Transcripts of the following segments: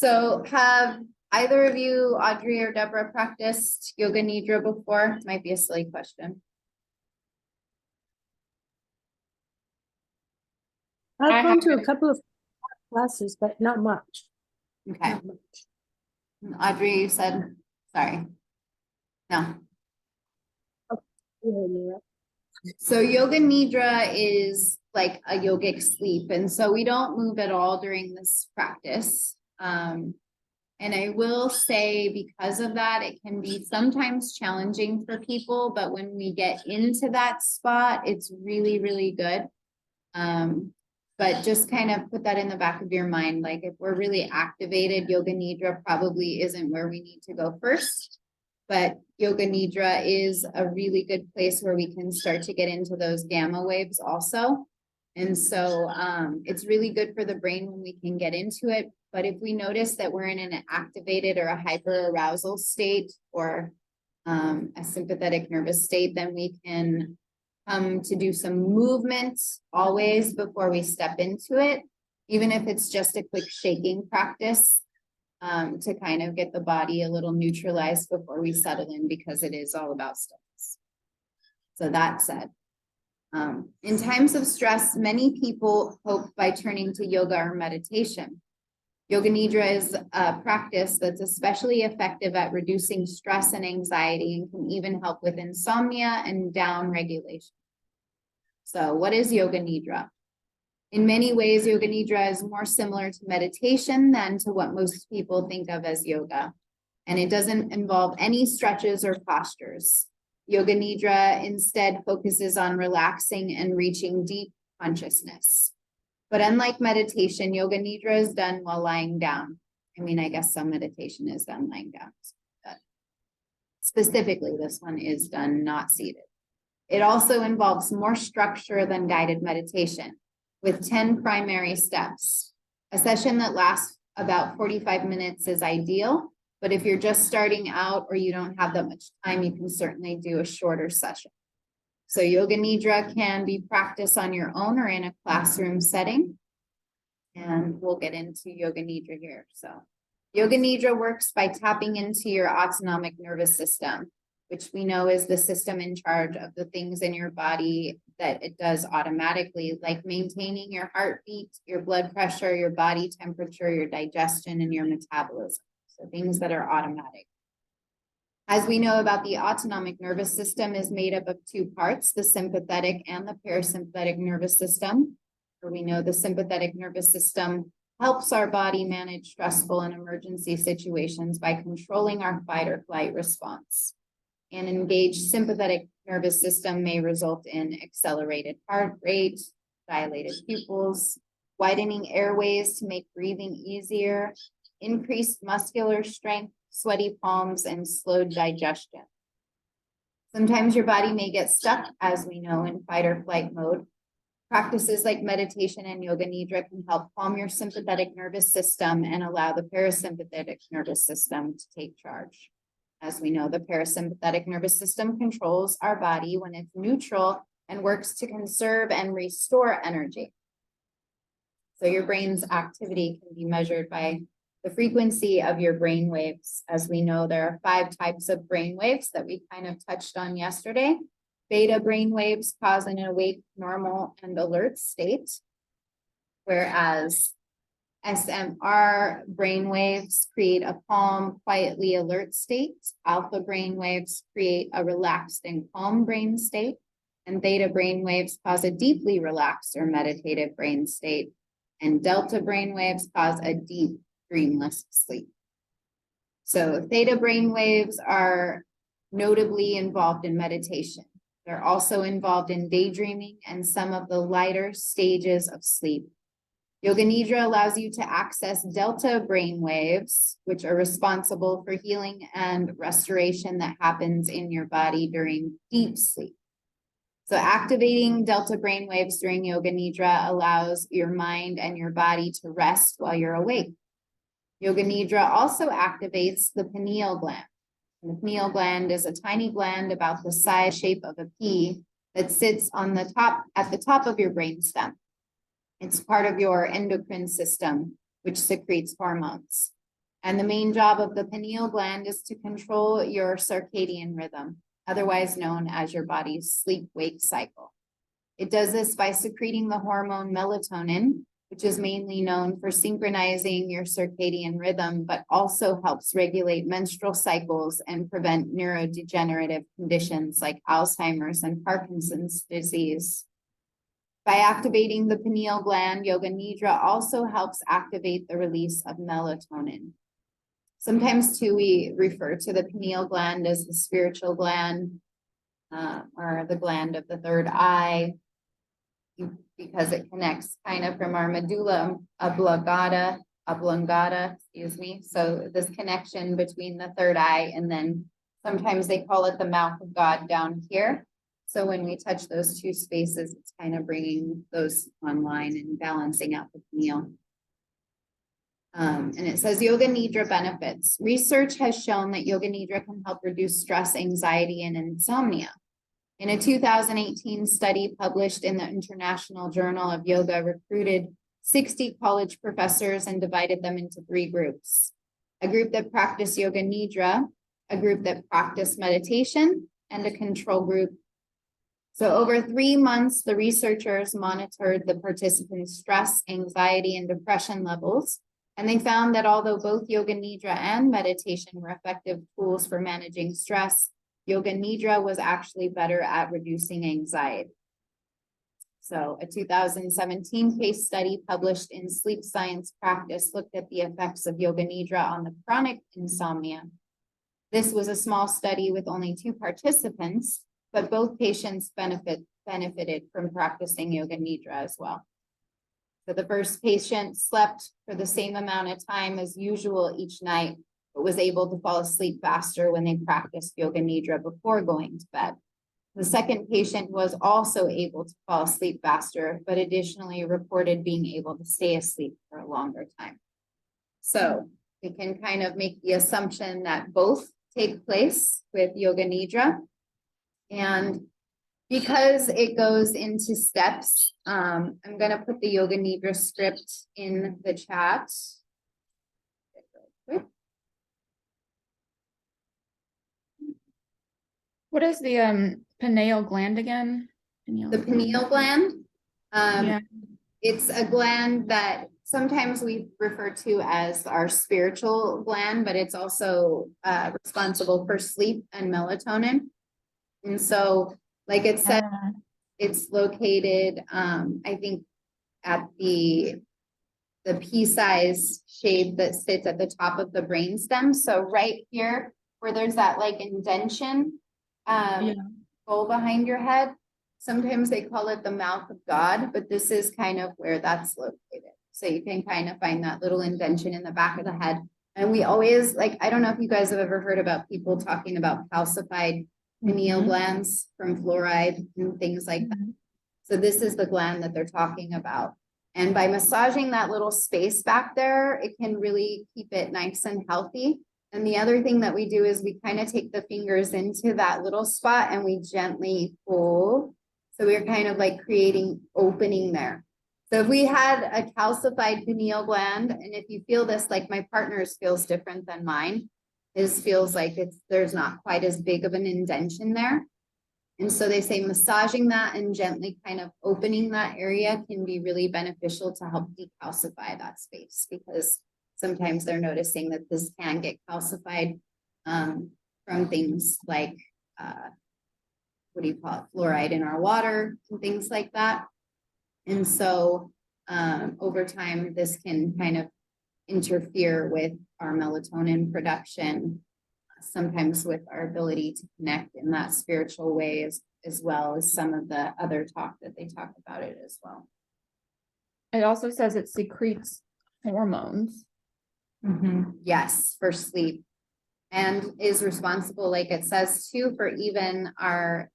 So have either of you, Audrey or Deborah, practiced Yoga Nidra before? It might be a silly question. I've gone to a couple of classes, but not much. Okay. Not much. Audrey, you said, sorry. No. Yeah. So Yoga Nidra is like a yogic sleep. And so we don't move at all during this practice. And I will say because of that, it can be sometimes challenging for people, but when we get into that spot, it's really, really good. But just kind of put that in the back of your mind. Like if we're really activated, Yoga Nidra probably isn't where we need to go first. But Yoga Nidra is a really good place where we can start to get into those gamma waves also. And so it's really good for the brain when we can get into it. But if we notice that we're in an activated or a hyper arousal state or a sympathetic nervous state, then we can to do some movement always before we step into it, even if it's just a quick shaking practice to kind of get the body a little neutralized before we settle in, because it is all about stillness. So that said, in times of stress, many people cope by turning to yoga or meditation. Yoga Nidra is a practice that's especially effective at reducing stress and anxiety and can even help with insomnia and down regulation. So what is Yoga Nidra? In many ways, Yoga Nidra is more similar to meditation than to what most people think of as yoga. And it doesn't involve any stretches or postures. Yoga Nidra instead focuses on relaxing and reaching deep consciousness. But unlike meditation, Yoga Nidra is done while lying down. I mean, I guess some meditation is done lying down, but specifically this one is done not seated. It also involves more structure than guided meditation, with 10 primary steps. A session that lasts about 45 minutes is ideal, but if you're just starting out or you don't have that much time, you can certainly do a shorter session. So Yoga Nidra can be practiced on your own or in a classroom setting. And we'll get into Yoga Nidra here. So Yoga Nidra works by tapping into your autonomic nervous system, which we know is the system in charge of the things in your body that it does automatically, like maintaining your heartbeat, your blood pressure, your body temperature, your digestion, and your metabolism. So things that are automatic. As we know about the autonomic nervous system is made up of two parts, the sympathetic and the parasympathetic nervous system. Where we know the sympathetic nervous system helps our body manage stressful and emergency situations by controlling our fight or flight response. An engaged sympathetic nervous system may result in accelerated heart rate, dilated pupils, widening airways to make breathing easier, increased muscular strength, sweaty palms, and slowed digestion. Sometimes your body may get stuck, as we know, in fight or flight mode. Practices like meditation and Yoga Nidra can help calm your sympathetic nervous system and allow the parasympathetic nervous system to take charge. As we know, the parasympathetic nervous system controls our body when it's neutral and works to conserve and restore energy. So your brain's activity can be measured by the frequency of your brain waves. As we know, there are 5 types of brain waves that we kind of touched on yesterday. Beta brain waves cause an awake, normal, and alert state, whereas SMR brain waves create a calm, quietly alert state. Alpha brain waves create a relaxed and calm brain state. And theta brain waves cause a deeply relaxed or meditative brain state. And delta brain waves cause a deep, dreamless sleep. So theta brain waves are notably involved in meditation. They're also involved in daydreaming and some of the lighter stages of sleep. Yoga Nidra allows you to access delta brain waves, which are responsible for healing and restoration that happens in your body during deep sleep. So activating delta brain waves during Yoga Nidra allows your mind and your body to rest while you're awake. Yoga Nidra also activates the pineal gland. And the pineal gland is a tiny gland about the size shape of a pea that sits on the top at the top of your brainstem. It's part of your endocrine system, which secretes hormones. And the main job of the pineal gland is to control your circadian rhythm, otherwise known as your body's sleep-wake cycle. It does this by secreting the hormone melatonin, which is mainly known for synchronizing your circadian rhythm, but also helps regulate menstrual cycles and prevent neurodegenerative conditions like Alzheimer's and Parkinson's disease. By activating the pineal gland, Yoga Nidra also helps activate the release of melatonin. Sometimes too, we refer to the pineal gland as the spiritual gland, or the gland of the third eye, because it connects kind of from our medulla oblongata, So this connection between the third eye, and then sometimes they call it the mouth of God down here. So when we touch those two spaces, it's kind of bringing those online and balancing out the pineal. And it says Yoga Nidra benefits. Research has shown that Yoga Nidra can help reduce stress, anxiety, and insomnia. In a 2018 study published in the International Journal of Yoga, recruited 60 college professors and divided them into 3 groups. A group that practiced Yoga Nidra, a group that practiced meditation, and a control group. So over 3 months, the researchers monitored the participants' stress, anxiety, and depression levels. And they found that although both Yoga Nidra and meditation were effective tools for managing stress, Yoga Nidra was actually better at reducing anxiety. So a 2017 case study published in Sleep Science Practice looked at the effects of Yoga Nidra on the chronic insomnia. This was a small study with only 2 participants, but both patients benefited from practicing Yoga Nidra as well. So the first patient slept for the same amount of time as usual each night, but was able to fall asleep faster when they practiced Yoga Nidra before going to bed. The second patient was also able to fall asleep faster, but additionally reported being able to stay asleep for a longer time. So we can kind of make the assumption that both take place with Yoga Nidra. And because it goes into steps, I'm going to put the Yoga Nidra script in the chat. What is the pineal gland again? The pineal gland, Yeah. it's a gland that sometimes we refer to as our spiritual gland, but it's also responsible for sleep and melatonin. And so, like it said, it's located, I think, at the pea-sized shape that sits at the top of the brainstem. So right here, where there's that like indention, go behind your head. Sometimes they call it the mouth of God, but this is kind of where that's located. So you can kind of find that little indention in the back of the head. And we always, like, I don't know if you guys have ever heard about people talking about calcified pineal glands from fluoride and things like that. So this is the gland that they're talking about. And by massaging that little space back there, it can really keep it nice and healthy. And the other thing that we do is we kind of take the fingers into that little spot and we gently pull. So we're kind of like creating opening there. So if we had a calcified pineal gland, and if you feel this, like my partner's feels different than mine, his feels like there's not quite as big of an indention there. And so they say massaging that and gently kind of opening that area can be really beneficial to help decalcify that space, because sometimes they're noticing that this can get calcified from things like, fluoride in our water and things like that. And so over time, this can kind of interfere with our melatonin production, sometimes with our ability to connect in that spiritual way, as well as some of the other talk that they talk about it as well. It also says it secretes hormones. Yes, for sleep, and is responsible, like it says too, for even our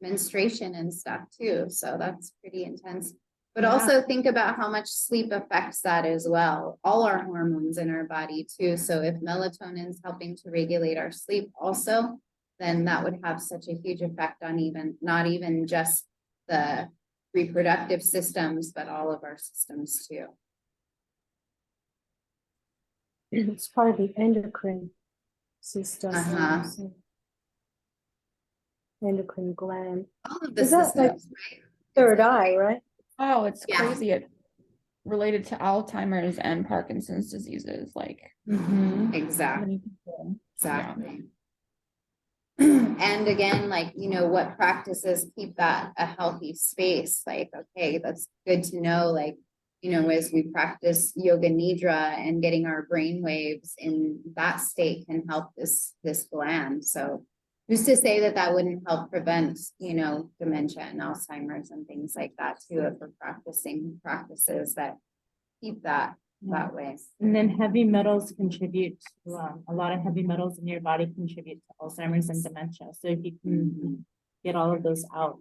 menstruation and stuff too. So that's pretty intense. But also think about how much sleep affects that as well. All our hormones in our body too. So if melatonin is helping to regulate our sleep also, then that would have such a huge effect on not even just the reproductive systems, but all of our systems too. It's part of the endocrine system. Uh-huh. So endocrine gland. All of the Is that like systems, right? third eye, right? Oh, it's Yeah. crazy. It related to Alzheimer's and Parkinson's diseases, like Exactly. many people. Exactly. And again, like, you know, what practices keep that a healthy space? Like, okay, that's good to know. Like, you know, as we practice yoga nidra and getting our brain waves in that state can help this gland. So who's to say that that wouldn't help prevent, you know, dementia and Alzheimer's and things like that too, if we're practicing practices that keep that way. And then heavy metals contribute to, a lot of heavy metals in your body contribute to Alzheimer's and dementia. So if you can get all of those out.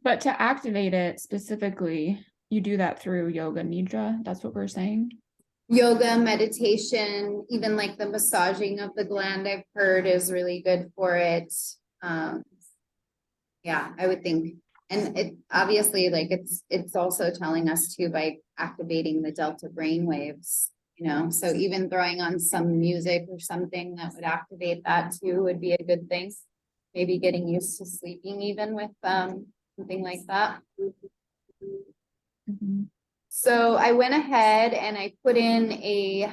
But to activate it specifically, you do that through yoga nidra. That's what we're saying. Yoga, meditation, even like the massaging of the gland, I've heard is really good for it. Yeah, I would think. And it obviously, like, it's also telling us too by activating the delta brain waves, you know, so even throwing on some music or something that would activate that too would be a good thing. Maybe getting used to sleeping even with something like that. So I went ahead and I put in a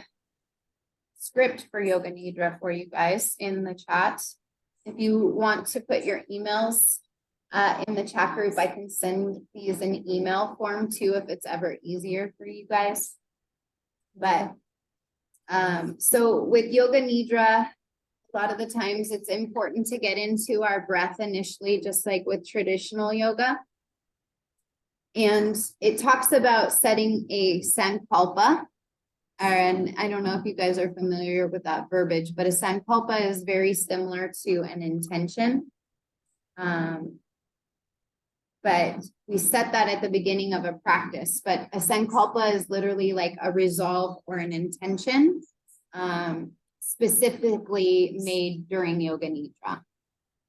script for yoga nidra for you guys in the chat. If you want to put your emails in the chat group, I can send these in email form too, if it's ever easier for you guys. But so with yoga nidra, a lot of the times it's important to get into our breath initially, just like with traditional yoga. And it talks about setting a sankalpa. And I don't know if you guys are familiar with that verbiage, but a sankalpa is very similar to an intention. But we set that at the beginning of a practice. But a sankalpa is literally like a resolve or an intention, specifically made during yoga nidra.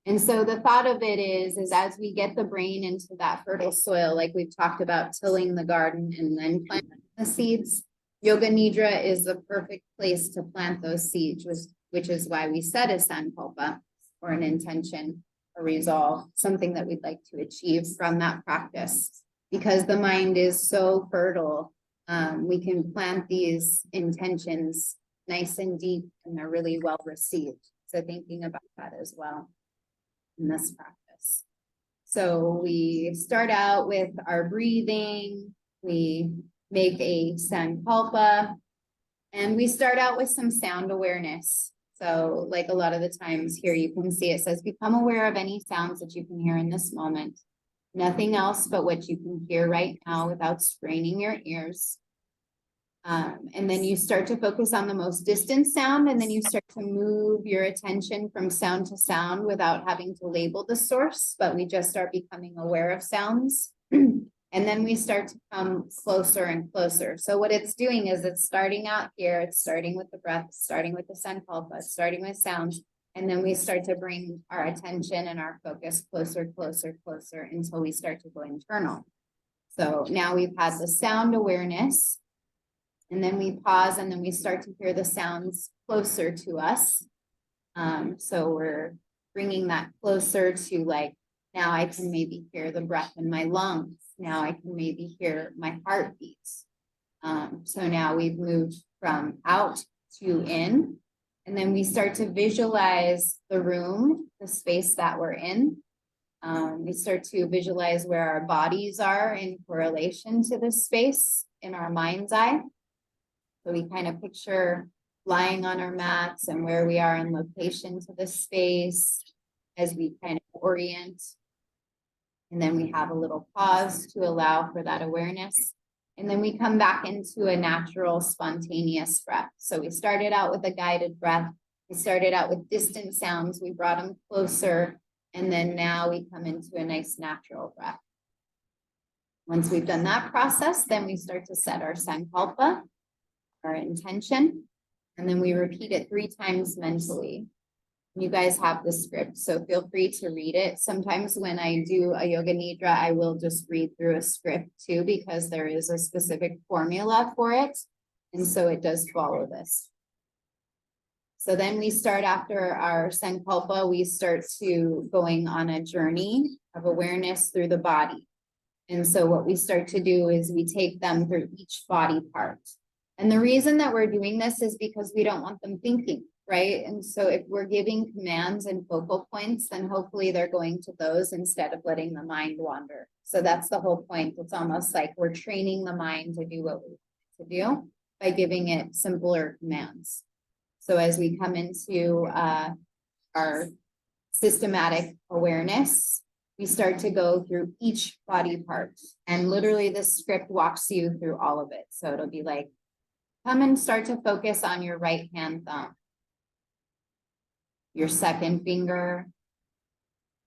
And so the thought of it is as we get the brain into that fertile soil, like we've talked about tilling the garden and then planting the seeds, yoga nidra is the perfect place to plant those seeds, which is why we set a sankalpa or an intention, a resolve, something that we'd like to achieve from that practice. Because the mind is so fertile, we can plant these intentions nice and deep and they're really well received. So thinking about that as well in this practice. So we start out with our breathing, we make a sankalpa, and we start out with some sound awareness. So like a lot of the times here, you can see it says, become aware of any sounds that you can hear in this moment. Nothing else but what you can hear right now without straining your ears. And then you start to focus on the most distant sound, and then you start to move your attention from sound to sound without having to label the source, but we just start becoming aware of sounds. And then we start to come closer and closer. So what it's doing is it's starting out here, it's starting with the breath, starting with the sankalpa, starting with sounds, and then we start to bring our attention and our focus closer, closer, closer until we start to go internal. So now we've had the sound awareness, and then we pause, and then we start to hear the sounds closer to us. So we're bringing that closer to, like, now I can maybe hear the breath in my lungs. Now I can maybe hear my heartbeats. So now we've moved from out to in, and then we start to visualize the room, the space that we're in. We start to visualize where our bodies are in correlation to this space in our mind's eye. So we kind of picture lying on our mats and where we are in location to the space as we kind of orient. And then we have a little pause to allow for that awareness. And then we come back into a natural, spontaneous breath. So we started out with a guided breath. We started out with distant sounds. We brought them closer. And then now we come into a nice natural breath. Once we've done that process, then we start to set our sankalpa, our intention, and then we repeat it 3 times mentally. You guys have the script, so feel free to read it. Sometimes when I do a yoga nidra, I will just read through a script too, because there is a specific formula for it. And so it does follow this. So then we start after our sankalpa, we start to going on a journey of awareness through the body. And so what we start to do is we take them through each body part. And the reason that we're doing this is because we don't want them thinking, right? And so if we're giving commands and focal points, then hopefully they're going to those instead of letting the mind wander. So that's the whole point. It's almost like we're training the mind to do what we want it to do by giving it simpler commands. So as we come into our systematic awareness, we start to go through each body part, and literally this script walks you through all of it. So it'll be like, come and start to focus on your right hand thumb, your second finger,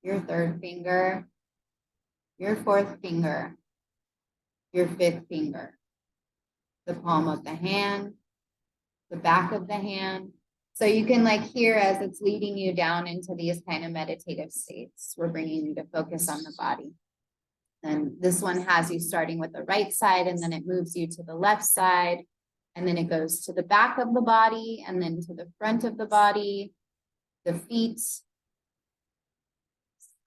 your third finger, your fourth finger, your fifth finger, the palm of the hand, the back of the hand. So you can like hear as it's leading you down into these kind of meditative states. We're bringing you to focus on the body. And this one has you starting with the right side, and then it moves you to the left side. And then it goes to the back of the body, and then to the front of the body, the feet.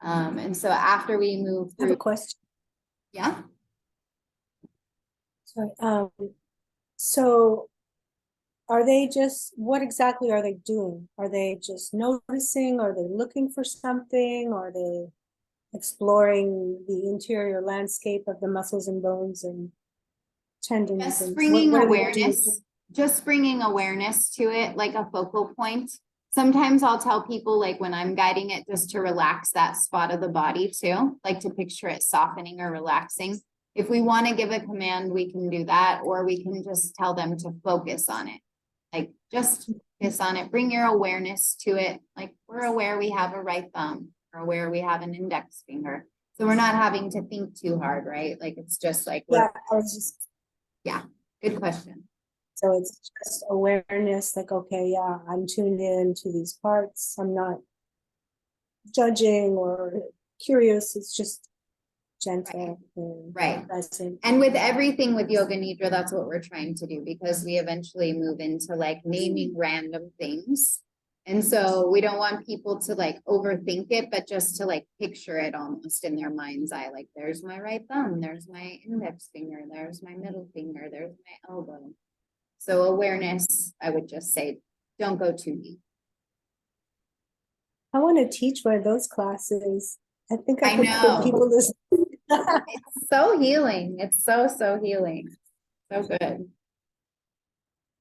And so after we move I have through, a question. yeah. Sorry. So are they just, what exactly are they doing? Are they just noticing? Are they looking for something? Are they exploring the interior landscape of the muscles and bones and tendons? Just and bringing what are they doing? awareness, just bringing awareness to it, like a focal point. Sometimes I'll tell people, like when I'm guiding it, just to relax that spot of the body too, like to picture it softening or relaxing. If we want to give a command, we can do that, or we can just tell them to focus on it. Like just focus on it, bring your awareness to it. Like we're aware we have a right thumb, we're aware we have an index finger. So we're not having to think too hard, right? Like it's just like, Yeah, I was just, yeah, good question. so it's just awareness, like, okay, yeah, I'm tuned in to these parts. I'm not judging or curious. It's just gentle and Right. present. And with everything with Yoga Nidra, that's what we're trying to do, because we eventually move into like naming random things. And so we don't want people to like overthink it, but just to like picture it almost in their mind's eye. Like there's my right thumb, there's my index finger, there's my middle finger, there's my elbow. So awareness, I would just say, don't go too deep. I want to teach one of those classes. I think I I could know. put people this. It's so healing. It's so healing. So good.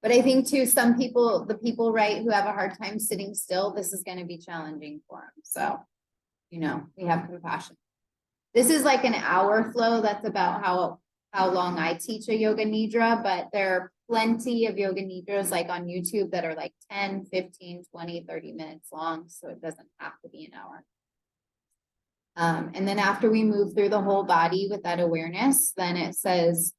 But I think too, some people, the people, right, who have a hard time sitting still, this is going to be challenging for them. So, you know, we have compassion. This is like an hour flow. That's about how long I teach a yoga nidra, but there are plenty of yoga nidras like on YouTube that are like 10, 15, 20, 30 minutes long. So it doesn't have to be an hour. And then after we move through the whole body with that awareness, then it says,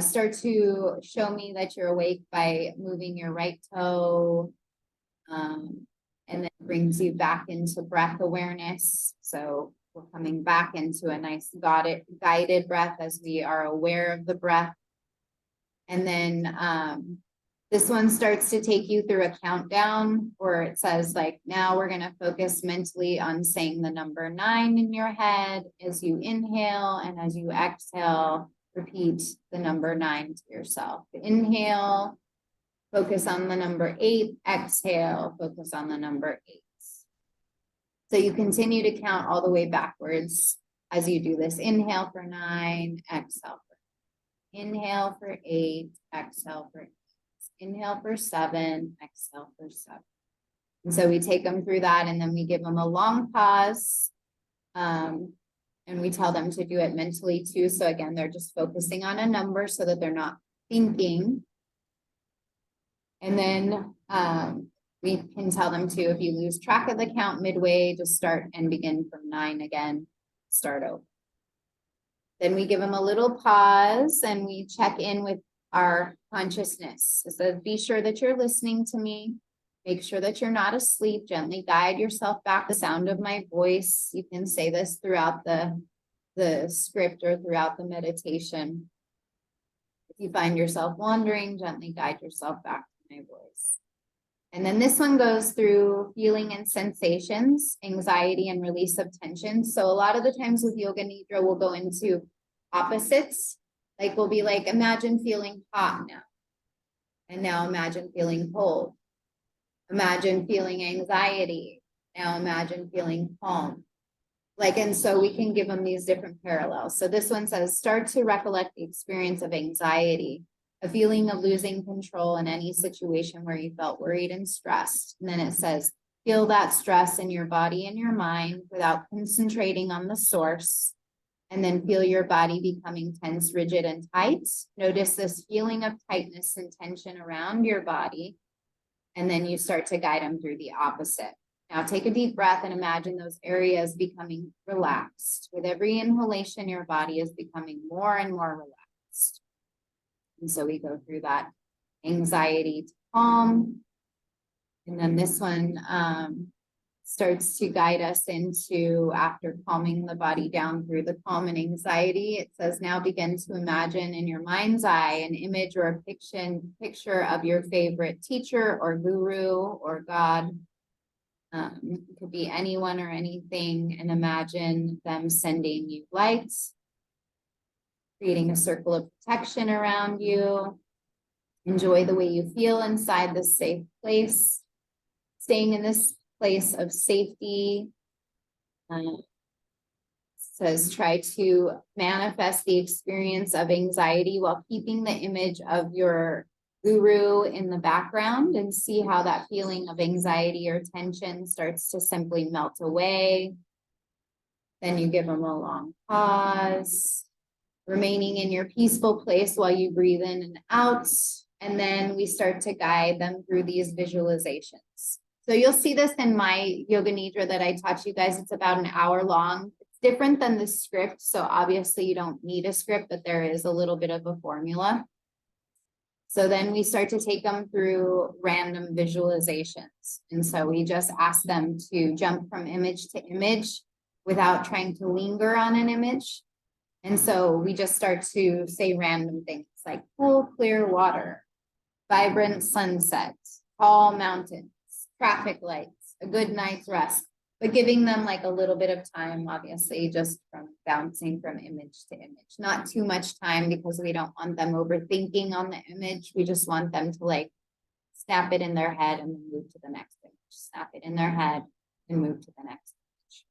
start to show me that you're awake by moving your right toe. And then it brings you back into breath awareness. So we're coming back into a nice guided breath as we are aware of the breath. And then this one starts to take you through a countdown, where it says like, now we're going to focus mentally on saying the number 9 in your head as you inhale, and as you exhale, repeat the number 9 to yourself. Inhale, focus on the number 8, exhale, focus on the number 8. So you continue to count all the way backwards as you do this. Inhale for 9, exhale for 8. Inhale for 8, exhale for 8. Inhale for 7, exhale for 7. And so we take them through that, and then we give them a long pause. And we tell them to do it mentally too. So again, they're just focusing on a number so that they're not thinking. And then we can tell them to, if you lose track of the count midway, just start and begin from 9 again, start over. Then we give them a little pause and we check in with our consciousness. It says, be sure that you're listening to me. make sure that you're not asleep. Gently guide yourself back to the sound of my voice. You can say this throughout the script or throughout the meditation. If you find yourself wandering, gently guide yourself back to my voice. And then this one goes through feeling and sensations, anxiety and release of tension. So a lot of the times with Yoga Nidra, we'll go into opposites. Like we'll be like, imagine feeling hot now. And now imagine feeling cold. Imagine feeling anxiety. Now imagine feeling calm. Like, and so we can give them these different parallels. So this one says, start to recollect the experience of anxiety, a feeling of losing control in any situation where you felt worried and stressed. And then it says, feel that stress in your body and your mind without concentrating on the source. And then feel your body becoming tense, rigid, and tight. Notice this feeling of tightness and tension around your body. And then you start to guide them through the opposite. Now take a deep breath and imagine those areas becoming relaxed. With every inhalation, your body is becoming more and more relaxed. And so we go through that anxiety to calm. And then this one starts to guide us into, after calming the body down through the calm and anxiety, it says, now begin to imagine in your mind's eye an image or a picture of your favorite teacher or guru or God. It could be anyone or anything, and imagine them sending you light, creating a circle of protection around you. Enjoy the way you feel inside this safe place, staying in this place of safety. Says try to manifest the experience of anxiety while keeping the image of your guru in the background, and see how that feeling of anxiety or tension starts to simply melt away. Then you give them a long pause, remaining in your peaceful place while you breathe in and out. And then we start to guide them through these visualizations. So you'll see this in my Yoga Nidra that I taught you guys. It's about an hour long. It's different than the script. So obviously you don't need a script, but there is a little bit of a formula. So then we start to take them through random visualizations. And so we just ask them to jump from image to image without trying to linger on an image. And so we just start to say random things like cool, clear water, vibrant sunset, tall mountains, traffic lights, a good night's rest, but giving them like a little bit of time, obviously, just from bouncing from image to image. Not too much time, because we don't want them overthinking on the image. We just want them to like snap it in their head and then move to the next image, snap it in their head and move to the next image.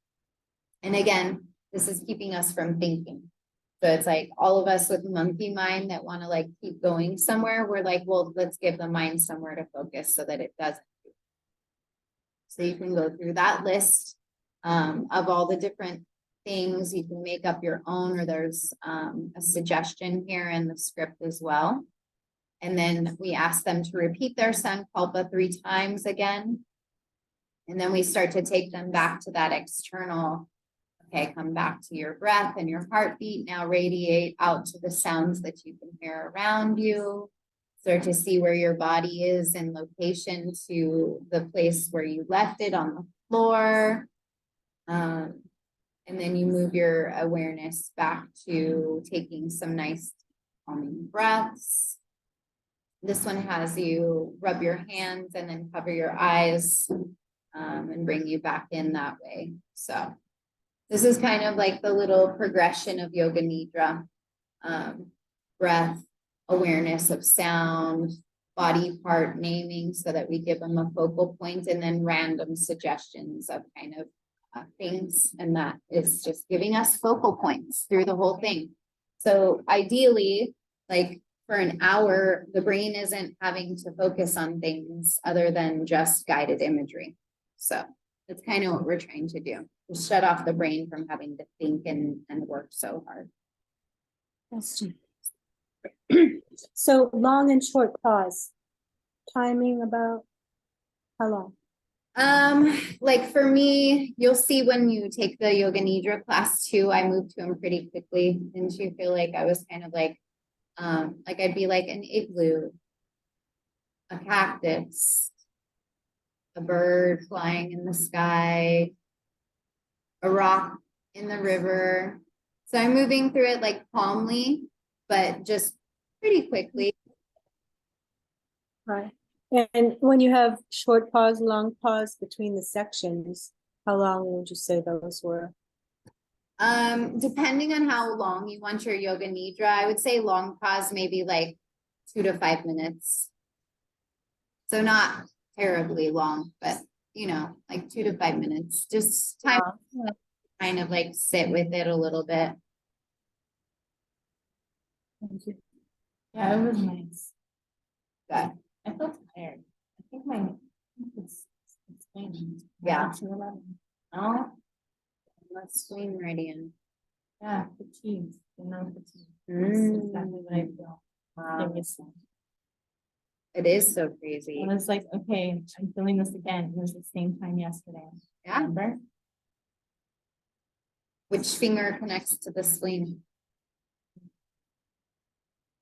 And again, this is keeping us from thinking. So it's like all of us with monkey mind that want to like keep going somewhere. We're like, well, let's give the mind somewhere to focus so that it doesn't. So you can go through that list of all the different things. You can make up your own, or there's a suggestion here in the script as well. And then we ask them to repeat their Sankalpa 3 times again. And then we start to take them back to that external. Okay, come back to your breath and your heartbeat. Now radiate out to the sounds that you can hear around you. Start to see where your body is in location to the place where you left it on the floor. And then you move your awareness back to taking some nice calming breaths. This one has you rub your hands and then cover your eyes and bring you back in that way. So this is kind of like the little progression of Yoga Nidra. Breath, awareness of sound, body part naming, so that we give them a focal point, and then random suggestions of kind of things. And that is just giving us focal points through the whole thing. So ideally, like for an hour, the brain isn't having to focus on things other than just guided imagery. So that's kind of what we're trying to do. Just shut off the brain from having to think and work so hard. So long and short pause. Timing about how long? Like for me, you'll see when you take the Yoga Nidra class too, I moved to them pretty quickly. Didn't you feel like I was kind of like I'd be like an igloo, a cactus, a bird flying in the sky, a rock in the river. So I'm moving through it like calmly, but just pretty quickly. Right. And when you have short pause, long pause between the sections, how long would you say those were? Depending on how long you want your yoga nidra, I would say long pause, maybe like 2 to 5 minutes. So not terribly long, but you know, like 2 to 5 minutes, just time to kind of like sit with it a little bit. Thank you. Yeah, it was nice. Good. I felt tired. I think it's pain. Yeah. To 11. No, Let's swing right in. yeah, fatigue, fatigue. Mm. That's exactly what I feel. Wow. It was, It is so crazy. I was like, okay, I'm feeling this again. It was the same time yesterday. Yeah. Remember? Which finger connects to the spleen?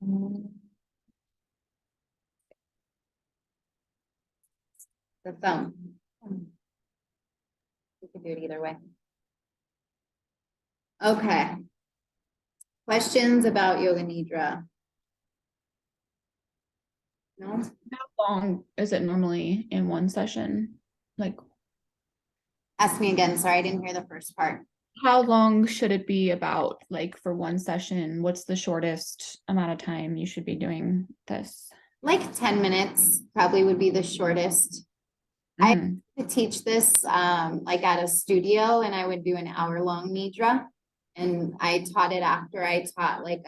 Mm. The thumb. You can do it either way. Okay. Questions about yoga nidra? No? How long is it normally in one session? Like, Ask me again. Sorry, I didn't hear the first part. how long should it be about, like, for one session? What's the shortest amount of time you should be doing this? Like 10 minutes probably would be the shortest. I Mhm. to teach this like at a studio, and I would do an hour-long nidra, and I taught it after I taught like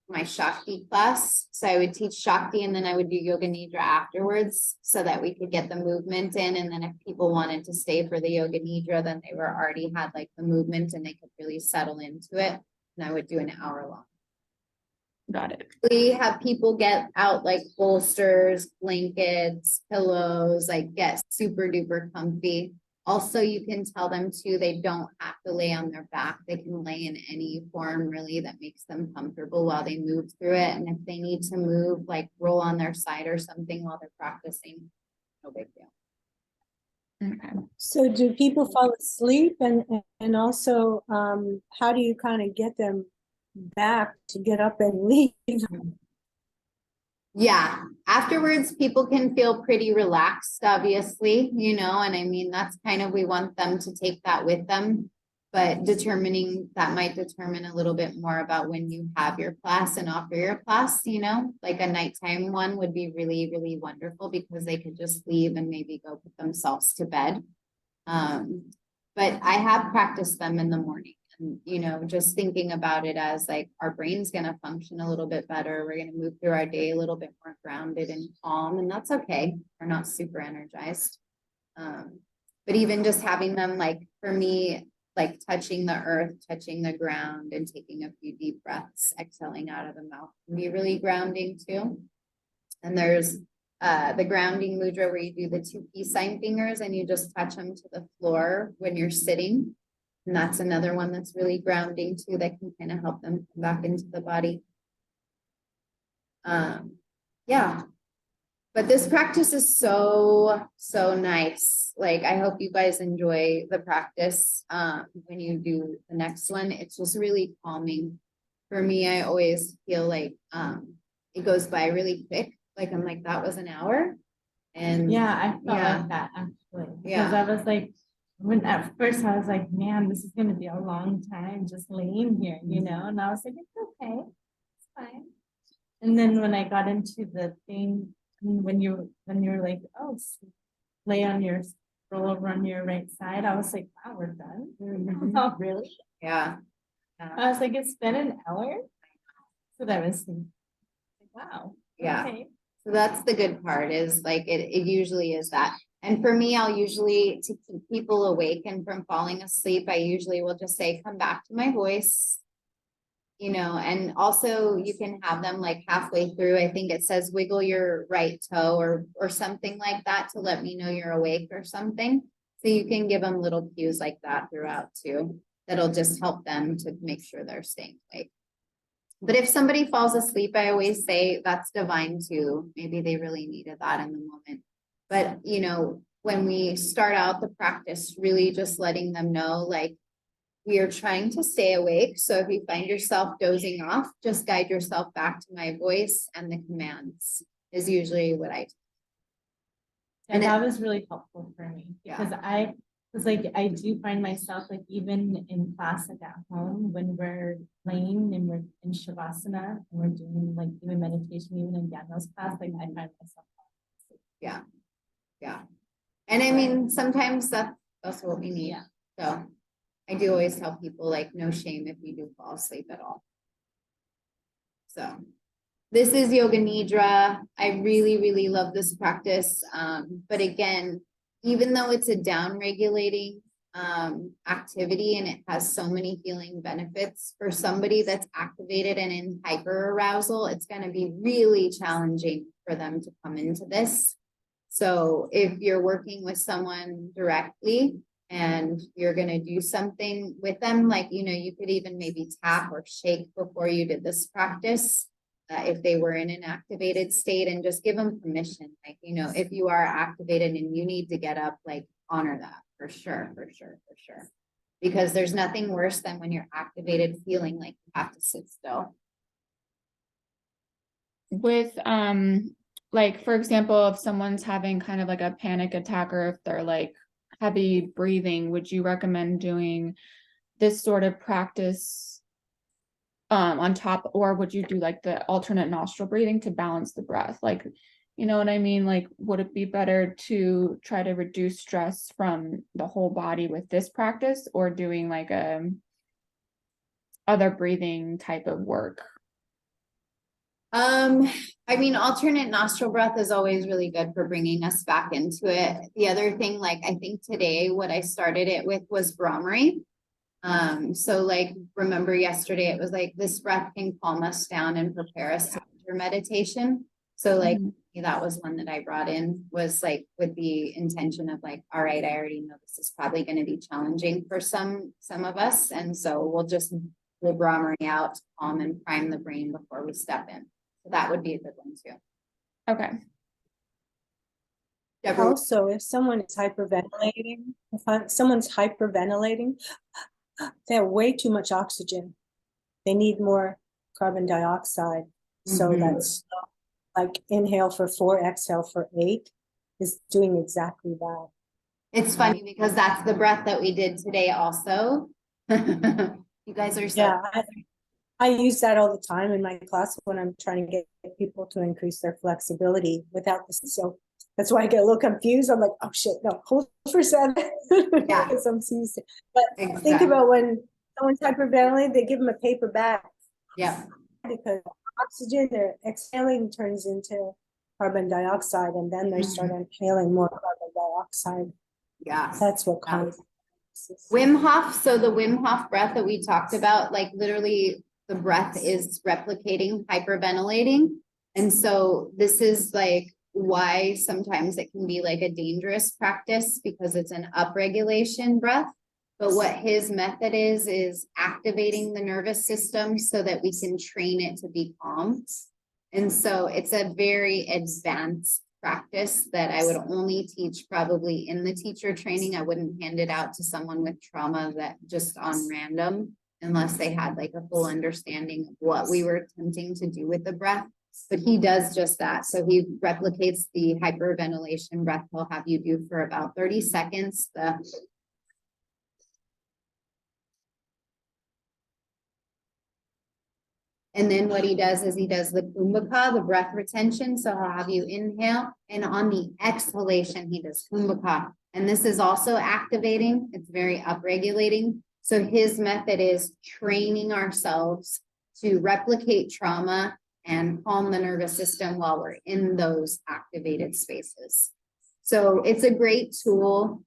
my Shakti class. So I would teach Shakti and then I would do yoga nidra afterwards so that we could get the movement in, and then if people wanted to stay for the yoga nidra, then they were already had like the movement and they could really settle into it, and I would do an hour long. Got it. We have people get out like bolsters, blankets, pillows, like get super duper comfy. Also, you can tell them too, they don't have to lay on their back. They can lay in any form really that makes them comfortable while they move through it. And if they need to move, like roll on their side or something while they're practicing, no big deal. Okay. So do people fall asleep and also how do you kind of get them back to get up and leave? Yeah, afterwards, people can feel pretty relaxed, obviously, you know, and I mean, that's kind of, we want them to take that with them. But determining that might determine a little bit more about when you have your class and offer your class, you know, like a nighttime one would be really, really wonderful because they could just leave and maybe go put themselves to bed. But I have practiced them in the morning. And, you know, just thinking about it as like our brain's going to function a little bit better. We're going to move through our day a little bit more grounded and calm, and that's okay. We're not super energized. But even just having them, like for me, like touching the earth, touching the ground, and taking a few deep breaths, exhaling out of the mouth can be really grounding too. And there's the grounding mudra where you do the 2 peace sign fingers and you just touch them to the floor when you're sitting. And that's another one that's really grounding too, that can kind of help them come back into the body. Yeah. But this practice is so, so nice. Like, I hope you guys enjoy the practice when you do the next one. It's just really calming. For me, I always feel like it goes by really quick. Like, I'm like, that was an hour. And Yeah, I felt yeah. like that actually. Yeah. Because I was like, when at first I was like, man, this is gonna be a long time just laying here, you know? And I was like, it's okay, it's fine. And then when I got into the thing, when you're like, oh, lay on your, roll over on your right side, I was like, wow, we're done. Oh, really? Yeah. I was like, it's been an hour. So that was thinking, wow. Yeah. Okay. So that's the good part, is like it usually is that. And for me, I'll usually, to keep people awake and from falling asleep, I usually will just say, come back to my voice. You know, and also you can have them like halfway through. I think it says wiggle your right toe or something like that to let me know you're awake or something. So you can give them little cues like that throughout too. That'll just help them to make sure they're staying awake. But if somebody falls asleep, I always say that's divine too. Maybe they really needed that in the moment. But, you know, when we start out the practice, really just letting them know, like, we are trying to stay awake. So if you find yourself dozing off, just guide yourself back to my voice and the commands is usually what I do. And And that was really helpful for me, Yeah. because I was like, I do find myself, like, even in class, like at home, when we're playing and we're in Shavasana and we're doing like even meditation, even in Daniel's class, like I find myself. Yeah. Yeah. And I mean, sometimes that's also what we need. Yeah. So I do always tell people, like, no shame if you do fall asleep at all. So this is Yoga Nidra. I really, really love this practice. But again, even though it's a down regulating activity and it has so many healing benefits, for somebody that's activated and in hyper arousal, it's going to be really challenging for them to come into this. So if you're working with someone directly and you're going to do something with them, like, you know, you could even maybe tap or shake before you did this practice. If they were in an activated state, and just give them permission. Like, you know, if you are activated and you need to get up, like, honor that for sure, for sure, for sure. Because there's nothing worse than when you're activated feeling like you have to sit still. With like, for example, if someone's having kind of like a panic attack, or if they're like heavy breathing, would you recommend doing this sort of practice on top, or would you do like the alternate nostril breathing to balance the breath? Like, you know what I mean? Like, would it be better to try to reduce stress from the whole body with this practice, or doing like a other breathing type of work? I mean, alternate nostril breath is always really good for bringing us back into it. The other thing, like, I think today what I started it with was Brahmari. So like, remember yesterday, it was like, this breath can calm us down and prepare us to enter meditation. So like, that was one that I brought in, was like with the intention of like, all right, I already know this is probably going to be challenging for some of us. And so we'll Brahmari out to calm and prime the brain before we step in. So that would be a good one too. Okay. Deborah, Also, if someone is hyperventilating, someone's hyperventilating, they have way too much oxygen. They need more carbon dioxide. So Mhm. that's like inhale for 4, exhale for 8 is doing exactly that. it's funny because that's the breath that we did today also. You guys are so Yeah, I use that all the time in my class when I'm trying to get people to increase their flexibility without this. So that's why I get a little confused. I'm like, oh shit, no, hold for 7. Yeah. Because I'm seized. But think Exactly. about when someone's hyperventilating, they give them a paper bag. Yeah. Because oxygen they're exhaling turns into carbon dioxide, and then they start inhaling more carbon dioxide. Yeah. That's what causes. Wim Hof. So the Wim Hof breath that we talked about, like literally the breath is replicating hyperventilating. And so this is like why sometimes it can be like a dangerous practice, because it's an upregulation breath. But what his method is activating the nervous system so that we can train it to be calm. And so it's a very advanced practice that I would only teach probably in the teacher training. I wouldn't hand it out to someone with trauma that just on random, unless they had like a full understanding of what we were attempting to do with the breath. But he does just that. So he replicates the hyperventilation breath he'll have you do for about 30 seconds. And then what he does is he does the kumbhaka, the breath retention. So he'll have you inhale, and on the exhalation, he does kumbhaka. And this is also activating. It's very upregulating. So his method is training ourselves to replicate trauma and calm the nervous system while we're in those activated spaces. So it's a great tool,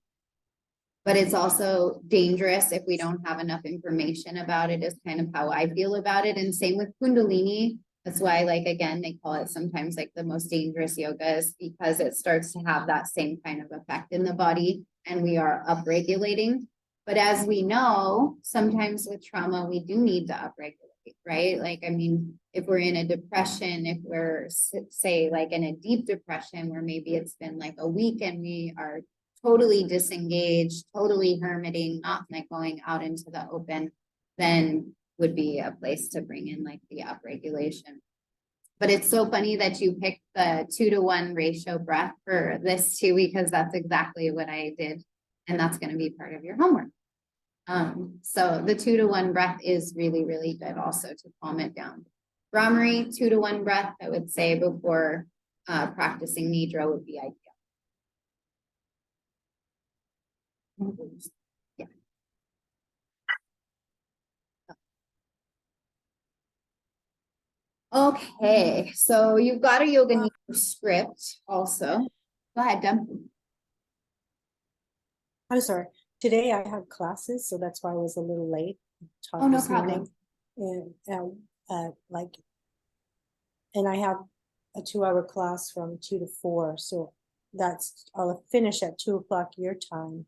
but it's also dangerous if we don't have enough information about it, is kind of how I feel about it. And same with Kundalini. That's why, like, again, they call it sometimes like the most dangerous yogas, because it starts to have that same kind of effect in the body and we are upregulating. But as we know, sometimes with trauma, we do need to upregulate, right? Like, I mean, if we're in a depression, if we're say like in a deep depression where maybe it's been like a week and we are totally disengaged, totally hermiting, not like going out into the open, then would be a place to bring in like the upregulation. But it's so funny that you picked the 2-to-1 ratio breath for this too, because that's exactly what I did. And that's going to be part of your homework. So the 2-to-1 breath is really, really good also to calm it down. Brahmari, 2-to-1 breath, I would say before practicing Nidra would be ideal. Yeah. Okay, so you've got a yoga Nidra script also. Go ahead, Deb. I'm sorry. Today I had classes, so that's why I was a little late. Taught Oh, no this morning. problem. And I have a 2-hour class from 2 to 4, so I'll finish at 2 o'clock your time.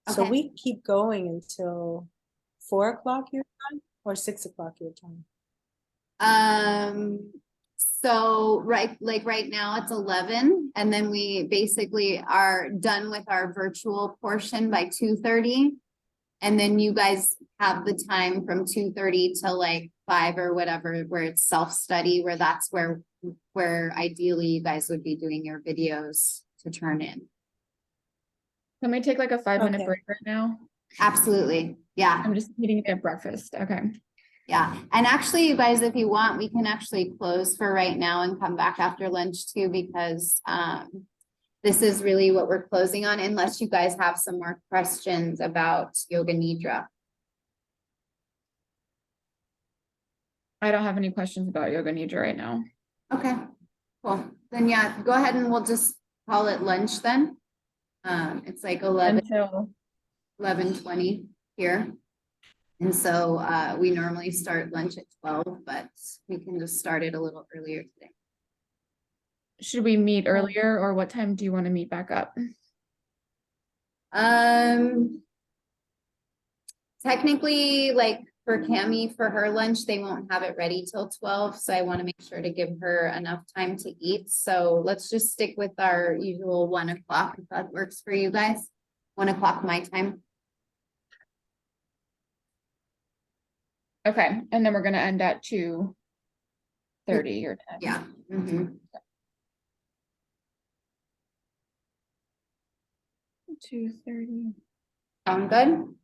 So Okay. we keep going until 4 o'clock your time or 6 o'clock your time. So right now it's 11, and then we basically are done with our virtual portion by 2:30. And then you guys have the time from 2:30 to like 5 or whatever, where it's self-study, where that's where ideally you guys would be doing your videos to turn in. Can we take like a 5-minute Okay. break right now? Absolutely. Yeah. I'm just eating at breakfast. Okay. Yeah. And actually, you guys, if you want, we can actually close for right now and come back after lunch too, because this is really what we're closing on, unless you guys have some more questions about Yoga Nidra. I don't have any questions about Yoga Nidra right now. Okay, cool. Then yeah, go ahead and we'll just call it lunch then. It's like 11:20 here. And so we normally start lunch at 12, but we can just start it a little earlier today. Should we meet earlier, or what time do you want to meet back up? Technically, like for Cami, for her lunch, they won't have it ready till 12. So I want to make sure to give her enough time to eat. So let's just stick with our usual 1 o'clock if that works for you guys. 1 o'clock my time. Okay, and then we're gonna end at 2:30 your time. Yeah. Mhm. 2:30. Sound good?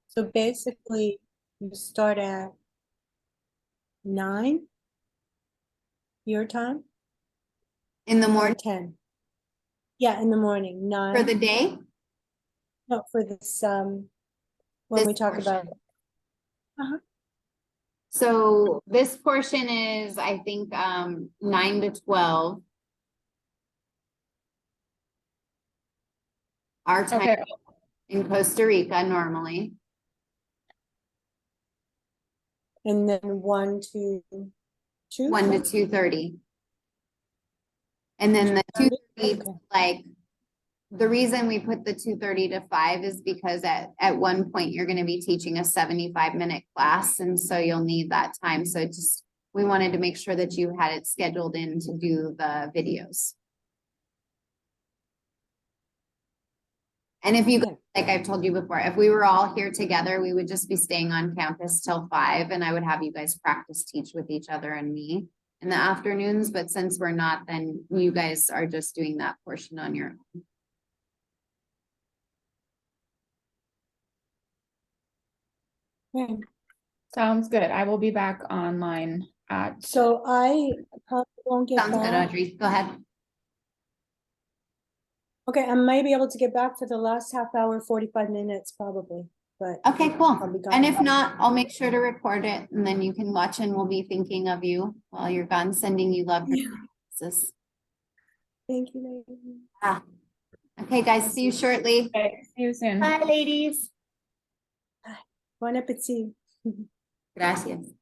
So basically you start at 9 your time In the or morning 10. Yeah, in the morning, 9. for the day? No, for this when This we talk about portion. So this portion is, I think, 9 to 12. Our time Okay, in Costa Rica normally. and then 1 to 2. 1 to 2:30. And then the 2:30, Okay. like, the reason we put the 2:30 to 5 is because at one point you're going to be teaching a 75-minute class. And so you'll need that time. So we wanted to make sure that you had it scheduled in to do the videos. And if you, like I've told you before, if we were all here together, we would just be staying on campus till 5, and I would have you guys practice teach with each other and me in the afternoons. But since we're not, then you guys are just doing that portion on your own. Okay. sounds good. I will be back online at So I probably won't get Sounds good, back. Audrey. Go ahead. Okay, I might be able to get back for the last half hour, 45 minutes probably, but Okay, I'll cool. be gone. And if not, I'll make sure to record it and then you can watch and we'll be thinking of you while you're gone, sending you love. Yeah. Thank you, ladies. Ah. Okay, guys, see you shortly. Okay, see you soon. Bye, ladies. Bon appetit. Gracias.